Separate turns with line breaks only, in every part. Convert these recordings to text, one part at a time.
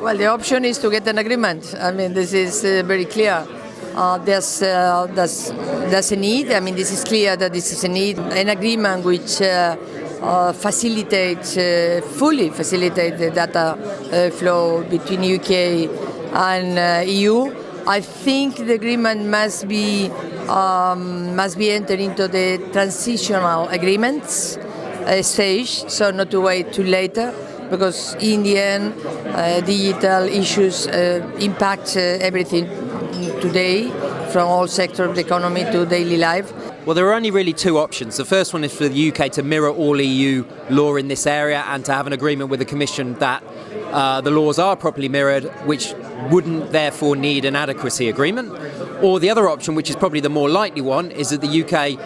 Well, the option is to get an agreement. I mean, this is very clear. There's a need. I mean, this is clear that this is a need. An agreement which fully facilitate the data flow between UK and EU. I think the agreement must be entered into the transitional agreements stage, so not to wait till later, because in the end, digital issues impact everything today, from all sectors of the economy to daily life.
Well, there are only really two options. The first one is for the UK to mirror all EU law in this area and to have an agreement with the Commission that the laws are properly mirrored, which wouldn't therefore need an adequacy agreement. Or the other option, which is probably the more likely one, is that the UK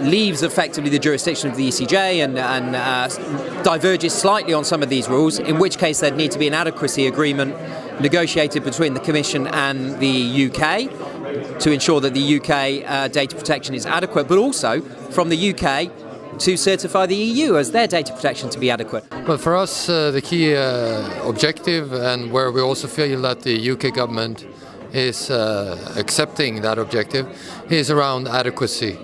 leaves effectively the jurisdiction of the ECJ and diverges slightly on some of these rules, in which case there'd need to be an adequacy agreement negotiated between the Commission and the UK to ensure that the UK data protection is adequate, but also from the UK to certify the EU as their data protection to be adequate.
Well, for us, the key objective, and where we also feel that the UK government is accepting that objective, is around adequacy.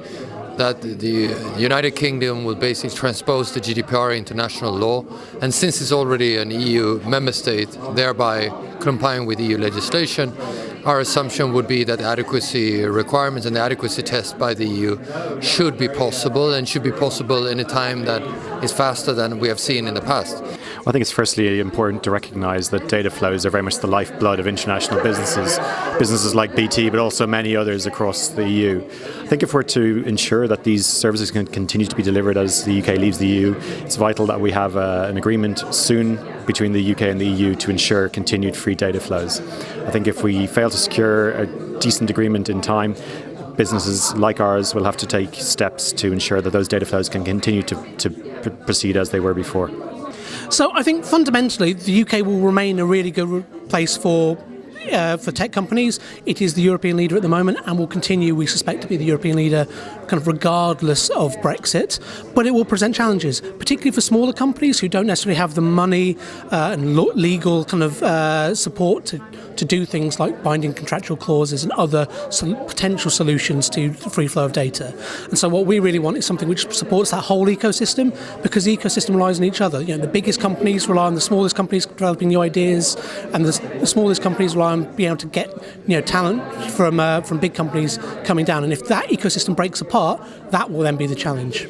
That the United Kingdom will basically transpose the GDPR into national law, and since it's already an EU member state, thereby complying with EU legislation, our assumption would be that adequacy requirements and the adequacy test by the EU should be possible, and should be possible in a time that is faster than we have seen in the past.
I think it's firstly important to recognise that data flows are very much the lifeblood of international businesses like BT, but also many others across the EU. I think if we're to ensure that these services can continue to be delivered as the UK leaves the EU, it's vital that we have an agreement soon between the UK and the EU to ensure continued free data flows. I think if we fail to secure a decent agreement in time, businesses like ours will have to take steps to ensure that those data flows can continue to proceed as they were before.
So I think fundamentally the UK will remain a really good place for tech companies. It is the European leader at the moment and will continue, we suspect, to be the European leader kind of regardless of Brexit. But it will present challenges, particularly for smaller companies who don't necessarily have the money and legal kind of support to do things like binding contractual clauses and other potential solutions to the free flow of data. And so what we really want is something which supports that whole ecosystem, because the ecosystem relies on each other. You know, the biggest companies rely on the smallest companies developing new ideas, and the smallest companies rely on being able to get talent from big companies coming down. And if that ecosystem breaks apart, that will then be the challenge.